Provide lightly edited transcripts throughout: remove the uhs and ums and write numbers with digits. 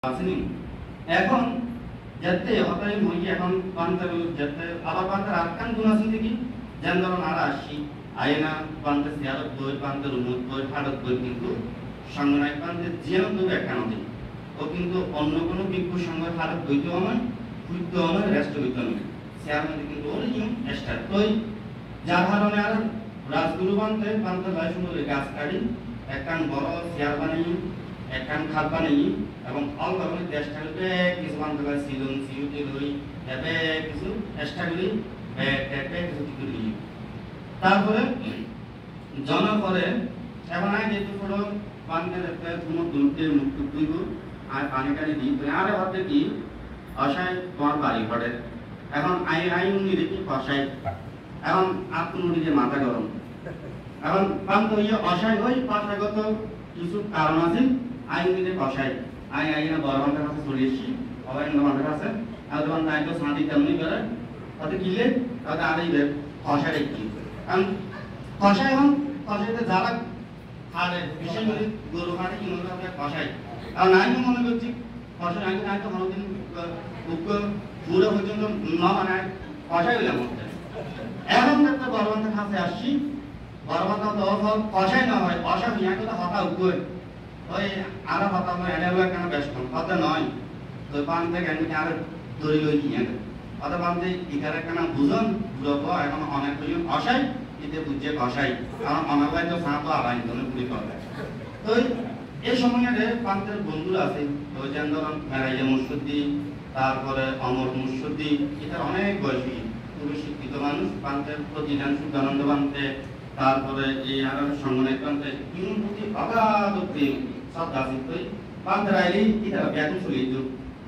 আসেনি এখন যাতে হতাই মই এখন পান্তার যাতে আবার পান্তার আটকান গুণ আছে দেখি যেন ধরুন আর আসি আয়না পান্তা সিয়ারত বই পান্তার উন্মত বই ফাড়ত বই কিন্তু সংগ্রাম পান্তের যেন তো একটা নদী ও কিন্তু অন্য কোনো বিক্ষু সঙ্গে ফাড়ত বইতেও আমার ফুটতেও আমার রেস্ট হইতে হবে সিয়ার মধ্যে কিন্তু ওর নিয়ম স্টার্ট তো যার কারণে আর রাজগুরু বানতে পান্তার লাই সুন্দর গাছ কাটি একখান বড় সিয়ার বানাই একখান খাল বানাই এবং অল্প করে চেষ্টাগুলি কিছু বানতে পারে সিজন সিউটি লই এবে কিছু চেষ্টাগুলি কিছু করি তারপরে জমা করে এখন আই যেহেতু ছোটো বানতে দেখতে কোনো দুলতে মুখ টুক আর পানি টানি দিই আরে ভাবতে কি অসায় তোমার বাড়ি ঘটে এখন আই উনি দেখি কষাই এখন আপনি যে মাথা গরম এখন পান্ত হইয়া অসায় হই পাশাগত কিছু কারণ আছে আই উনি কষাই আই না বড় মাথার কাছে চলে এসেছি সবাই মাথার কাছে আর তখন তাই তো সাঁতি তেমনি করে তাতে কিলে তাতে আরেই কষাই কি কারণ কষাই এখন কষাইতে যারা খাড়ে বিশেষ করে গরু খাড়ে কি মনে করে কষাই আর নাই মনে করছি কষাই আগে নাই তো কোনোদিন পুরো পর্যন্ত ন মানে কষাই হইলাম এখন একটা বড় মাথার কাছে আসছি বড় মাথা তো কষাই না হয় কষা হইয়া কিন্তু হতা উঠবে ওই আরো হতা আমরা এনে কেন ব্যস্ত হতা নয় তো পান থেকে আমি আর দড়ি লই কিনে অথবা আমি ইকারে কেন বুঝন বুঝবো এখন অনেক পর্যন্ত কষাই এতে বুঝছে কষাই কারণ অনালাই তো সাঁতো আড়াই জন্য পুরি করে তো এই সময়ে পান্তের বন্ধুরা আছে তো যেন ধরুন মেরাইয়া মুর্শিদি তারপরে অমর মুর্শিদি এটা অনেক বয়সী খুবই শিক্ষিত মানুষ পান্তের প্রতিদান সুদানন্দ পান্তে তারপরে এই আর সংগঠনের পান্তে ইউন প্রতি অগাধ প্রেম সব দাসিত হই পান্তের আইলি এটা ব্যাকুল চলে যেত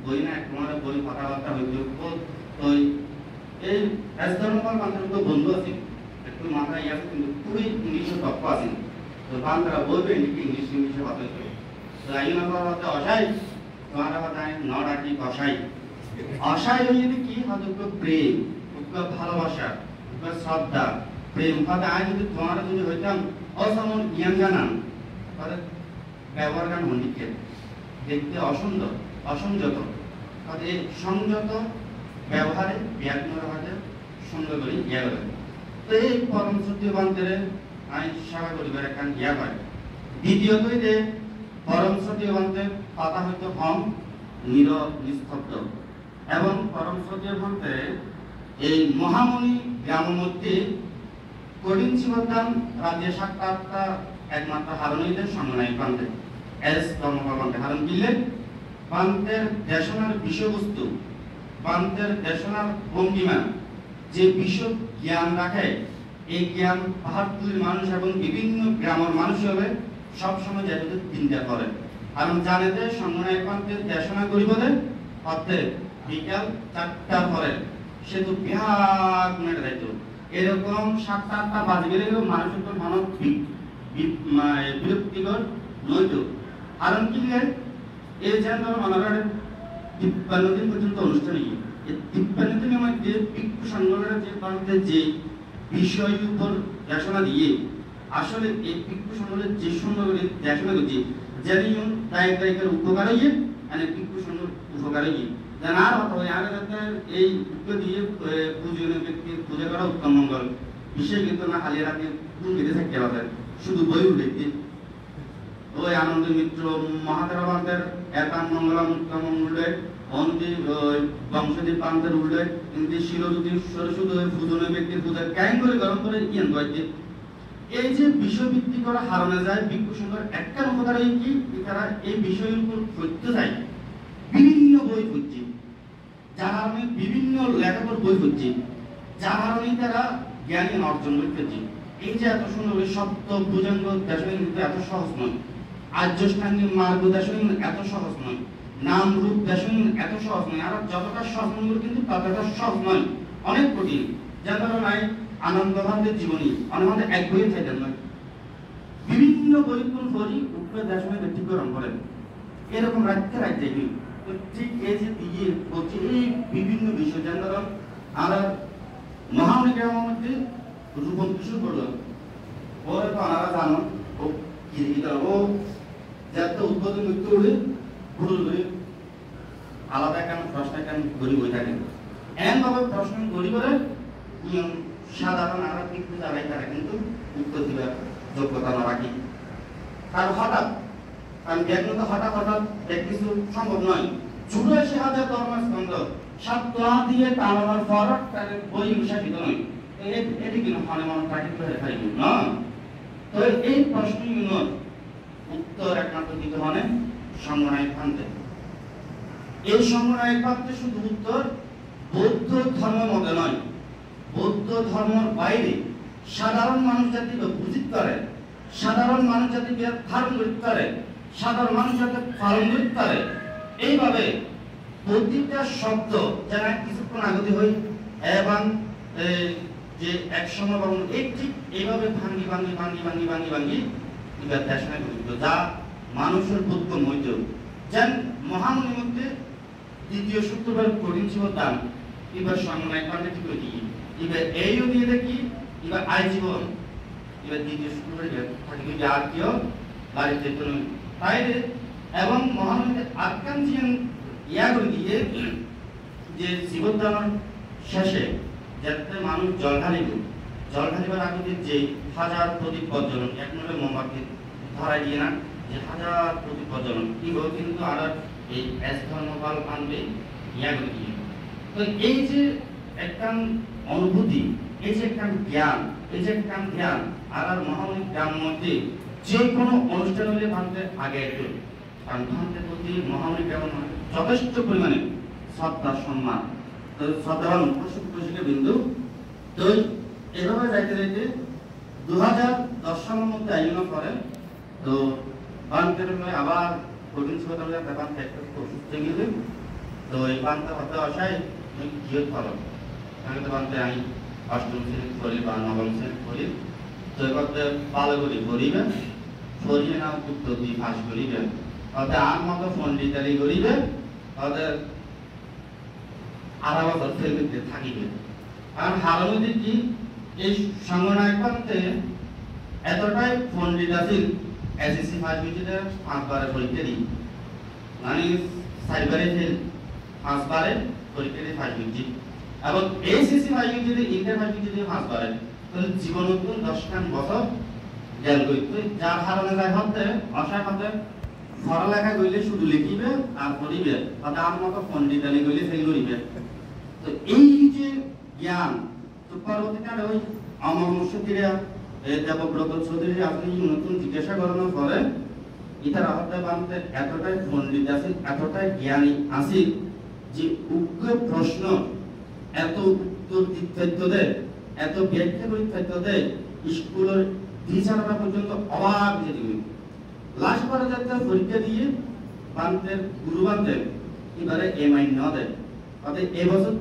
বই না তোমার বই কথাবার্তা হইত তো এই রাজধর্মপাল পান্তের তো বন্ধু আছে একটু মাথায় আছে কিন্তু খুবই ইংলিশে দক্ষ আছে তো পান্তেরা বলবে ইংলিশে কথা হইত তো আইন কথা অসাই তোমার কথা ন ডাকি কষাই অসাই হয়ে যদি কি হয়তো প্রেম ভালোবাসা শ্রদ্ধা প্রেম কথা আই যদি তোমার যদি হইতাম অসমর জ্ঞান জানান তাহলে ব্যবহার গান মন্দিরকে দেখতে অসুন্দর অসংযত এই সংযত ব্যবহারে ব্যাকরণ হতে সুন্দর করে ইয়া করে তো এই পরম সত্য বান্তরে আইন সেবা করিবার একখান ইয়া হয় দ্বিতীয়ত যে পরম সত্য বান্তে কথা হইতো কম নীরব নিস্তব্ধ এবং পরম সত্য বান্তে এই মহামণি গ্রাম মধ্যে কঠিন শিবদান রাজ্যে সাক্ষাৎটা একমাত্র হারণীদের সংগ্রামী পান্তে এস ধর্মপান্তে হারণ কিনলে পান্তের দেশনার বিষয়বস্তু পান্তের দেশনার ভঙ্গিমা যে বিষয় জ্ঞান রাখে এই জ্ঞান পাহাড়পুরের মানুষ এবং বিভিন্ন গ্রামের মানুষ হবে সবসময় যাতে চিন্তা করে কারণ জানে যে সংগ্রামী পান্তের দেশনা করিবদের অর্থে বিকাল 4টার পরে সে তো বিহার মেটে যাইত এরকম 7-8টা বাজে গেলে মানুষের তো মানব বিরক্তিকর নইত কারণ কি এই যেন মনে 53 দিন পর্যন্ত অনুষ্ঠান এই 53 দিনের মধ্যে ভিক্ষু সংগঠনের যে পান্তে যে বিষয়ের উপর দেশনা দিয়ে আসলে এই ভিক্ষু সংগঠনের যে সুন্দর দেশনা করছে যেন দায়িত্বের উপকার হইয়ে আর ভিক্ষু সংগঠন উপকার হইয়ে জানার কথা হয় আগে এই উত্তর দিয়ে পূজনীয় ব্যক্তি পূজা করা উত্তম মঙ্গল বিশেষ কিন্তু না খালি রাতে কোন বেঁধে থাকতে পারে শুধু বই উঠে ওই আনন্দ মিত্র মহাদেব পান্তের একান মঙ্গলম উত্তম উল্লে অন্তি বংশদীপ পান্তের উল্লে কিন্তু শিরজ্যোতি সরস্বতী পূজনীয় ব্যক্তির পূজা ক্যাং করে গরম করে ইয়েন কয়েছে এই যে বিষয়ভিত্তিক করা হারানো যায় ভিক্ষু সংঘের একটা উপকার হয় কি তারা এই বিষয়ের উপর সত্য যায় বিভিন্ন বই পড়ছে যার কারণে বিভিন্ন লেখাপড় বই পড়ছে যার কারণে তারা জ্ঞানী অর্জন করতেছে এই যে এত সুন্দর শব্দ ভুজঙ্গ দেশন কিন্তু এত সহজ নয় আর্যষ্টাঙ্গিক মার্গ দেশন এত সহজ নয় নাম রূপ দেশন এত সহজ নয় আর যতটা সহজ নয় কিন্তু ততটা সহজ নয় অনেক কঠিন যার কারণে আনন্দভান্তের জীবনী আমাদের এক বইয়ে চাইতেন নয় বিভিন্ন বই কোন বই উপরে দেশনে ব্যক্তিকরণ করেন এরকম রাজ্যে ঠিক এই যে দিয়ে বলছি এই বিভিন্ন বিষয় যেন ধরুন আমরা মহামণি গ্রামের মধ্যে রূপন কিশোর করলো ওরা তো আমরা জানো ও কি ও যাতে উদ্বোধন করতে উঠে ভুল করে আলাদা কেন প্রশ্ন কেন গড়ি হয়ে থাকে এমনভাবে প্রশ্ন গড়ি করে সাধারণ আর কিন্তু যারাই তারা কিন্তু উত্তর দিবার যোগ্যতা না রাখি কারণ হঠাৎ কারণ ব্যাকরণ তো হঠাৎ হঠাৎ কিছু সম্ভব নয় ৮৪,০০০ ধর্মস্কন্ধ সব তোয়া দিয়ে টানানোর পর তার বই উৎসাহিত নয় এটি কিন্তু মনে মনে প্রাকৃতিক হয়ে থাকবে না তো এই প্রশ্নগুলোর উত্তর একমাত্র দিতে মানে সংগ্রহায়ক প্রান্তে এই সংগ্রহায়ক প্রান্তে শুধু উত্তর বৌদ্ধ ধর্মের মধ্যে নয় বৌদ্ধ ধর্মের বাইরে সাধারণ মানুষ জাতিকে বুঝিত করে সাধারণ মানুষ জাতিকে ধারণ করতে পারে সাধারণ মানুষ যাতে পালন করতে পারে এইভাবে প্রতিটা শব্দ যারা কিছুক্ষণ আগতি হই এবং যে এক সময় বরং এই ঠিক এইভাবে ভাঙ্গি ভাঙ্গি ভাঙ্গি ভাঙ্গি ভাঙ্গি ভাঙ্গি এবার দেশনায় গঠিত যা মানুষের বুদ্ধ মৈত যেন মহামণি মধ্যে দ্বিতীয় শুক্রবার কঠিন ছিল দান এবার সংগ্রাম পাল্টে ঠিক হয়ে দিয়ে এবার এইও দিয়ে দেখি এবার আজীবন এবার দ্বিতীয় শুক্রবার থাকি আর কেউ বাড়িতে কোনো তাই এবং মহানবীর আকাঙ্ক্ষিত ইয়া করে দিয়ে যে জীবনদানের শেষে যাতে মানুষ জল ঢালিবার আগে যে হাজার প্রদীপ প্রজ্বলন এক নম্বরে মোমবাতি ধরাই দিয়ে না যে হাজার প্রদীপ প্রজ্বলন কিভাবে কিন্তু আর এই ধর্মপাল আনবে ইয়া করে দিয়ে তো এই যে একটা অনুভূতি এই যে একটা জ্ঞান এই যে একটা ধ্যান আর মহামণি গ্রাম মধ্যে যে কোনো অনুষ্ঠান হলে ভারতের আগে একটু কারণ ভারতের প্রতি মহামণি কেমন যথেষ্ট পরিমাণে শ্রদ্ধা সম্মান তো শ্রদ্ধাবান প্রশিক্ষক বিন্দু তো এভাবে যাইতে যাইতে 2010 সালের মধ্যে আয়োজন করেন তো বানকের আবার কঠিন ছোটবেলা ব্যাপার একটা অসুস্থ গেলে তো এই বানটা হতে আসায় জিও ফলো আমি তো বানতে আমি অষ্টম শ্রেণী করি বা নবম শ্রেণী করি তো করতে ভালো করি করিবে সরিয়ে না উত্তর দিয়ে ফাঁস করিবে ওদের আর মতো পন্ডিতারি করিবে ওদের আড়া বছর ফেলতে থাকিবে কারণ হারানোদের কি এই সংগঠনের প্রান্তে এতটাই পন্ডিত আছেন এসএসসি ফার্স্ট ডিভিশনে 5 বারে পরীক্ষা দিই মানে 4 বারে ফেল 5 বারে পরীক্ষা দিয়ে ফার্স্ট ডিভিশন এবং এসএসসি ফার্স্ট ডিভিশনে ইন্টার ফার্স্ট ডিভিশনে 5 বারে তাহলে জীবন নতুন 10খান বছর জ্ঞান করতে যার হারানো যায় হতে আশা হতে পড়ালেখা কইলে শুধু লিখিবে আর পড়িবে তাতে আর মতো পন্ডিতালি কইলে সেই করিবে তো এই যে জ্ঞান তো পরবর্তীকালে ওই আমার মুর্শিদিরা দেবব্রত চৌধুরী আপনি নতুন জিজ্ঞাসা করানোর পরে ইতার আহ্বান বানতে এতটাই পণ্ডিত আছে এতটাই জ্ঞানী আছে যে উগ্র প্রশ্ন এত উত্তর দিতে দেয় এত ব্যাখ্যা করতে দেয় স্কুলের টিচাররা পর্যন্ত অবাক যে দিবে লাস্ট বারে যাতে পরীক্ষা দিয়ে বানতের গুরু বানতেন এবারে এমআই না দেয় তাতে এবছর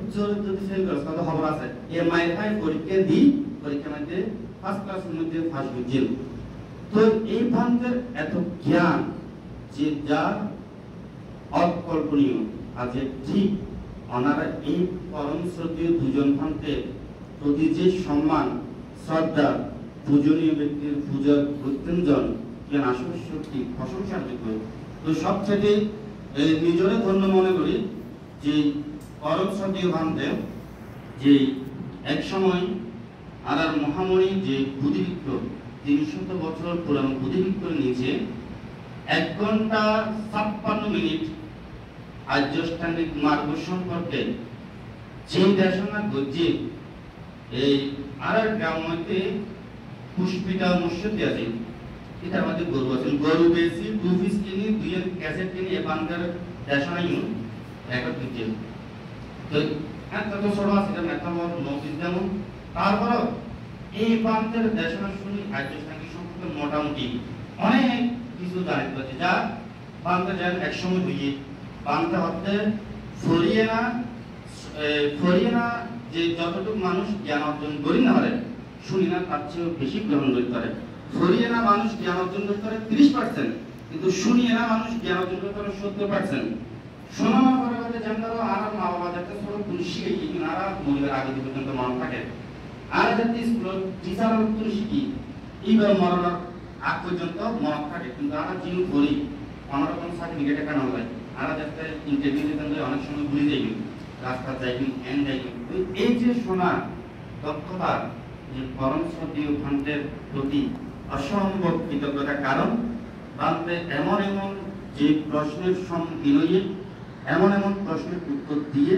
যদি ফেল করে তাহলে খবর আছে এমআই ফাই পরীক্ষা দিই পরীক্ষা মধ্যে ফার্স্ট ক্লাসের মধ্যে ফার্স্ট বুঝিল তো এই ভান্তের এত জ্ঞান যে যার অকল্পনীয় আর যে ঠিক ওনারা এই পরম শ্রদ্ধেয় দুজন ভান্তের প্রতি যে সম্মান শ্রদ্ধা পূজনীয় ব্যক্তির পূজার প্রত্যেকজন জ্ঞান আসল সত্যি প্রশংসার যোগ্য তো সবচেয়ে নিজরে ধন্য মনে করি যে পরম শ্রদ্ধেয় ভান্তের যে এক সময় আর মহামণি যে বুদ্ধিবৃক্ষ 300 বছর পুরানো বুদ্ধিবৃক্ষ নিচে 1 ঘন্টা 56 মিনিট আর্যষ্টাঙ্গিক মার্গ সম্পর্কে যে দেশনা গজ্জে এই আর গ্রাম মধ্যে পুষ্পিতা মুর্শিদি আছে এটার মধ্যে গরু আছে গরু বেশি 2 পিস কিনি 2 ক্যাসেট কিনি এখানকার দেশনা ইউ রেকর্ড দিচ্ছে তো এত তো ছোট আছে এটা একটা বড় নজির যেমন তারপর এই প্রান্তের দেশনা শুনি আর্যষ্টাঙ্গিক সম্পর্কে মোটামুটি অনেক কিছু জানিতে পারছি যা প্রান্তে যেন একসময় হইয়ে প্রান্তে হতে ফরিয়ে না যে যতটুকু মানুষ জ্ঞান অর্জন করি না পারে শুনি না তার চেয়ে বেশি গ্রহণ করতে পারে ফরিয়ে না মানুষ জ্ঞান অর্জন করতে পারে 30% কিন্তু শুনিয়ে না মানুষ জ্ঞান অর্জন করতে পারে 70%। শোনানোর পরে হচ্ছে যেমন আর মা বাবা যাতে ছোট তুলসী কিন্তু আর মরিবার আগে পর্যন্ত মনে থাকে আর যাতে স্কুল টিচার তুলসী এইবার মরণের আগ পর্যন্ত মনে থাকে কিন্তু আমরা যিনি করি আমার কোনো সার্টিফিকেট কেন হয় আর যাতে ইন্টারভিউ দিতে অনেক সময় ভুলে যাইবেন, রাস্তা যাইবেন, হ্যান্ড যাইবেন। এই যে শোনা দক্ষতা, যে পরম শ্রদ্ধেয় ভান্তের প্রতি অসম্ভব কৃতজ্ঞতা। কারণ ভান্তে এমন এমন যে প্রশ্নের সম্মুখীন হইয়ে এমন এমন প্রশ্নের উত্তর দিয়ে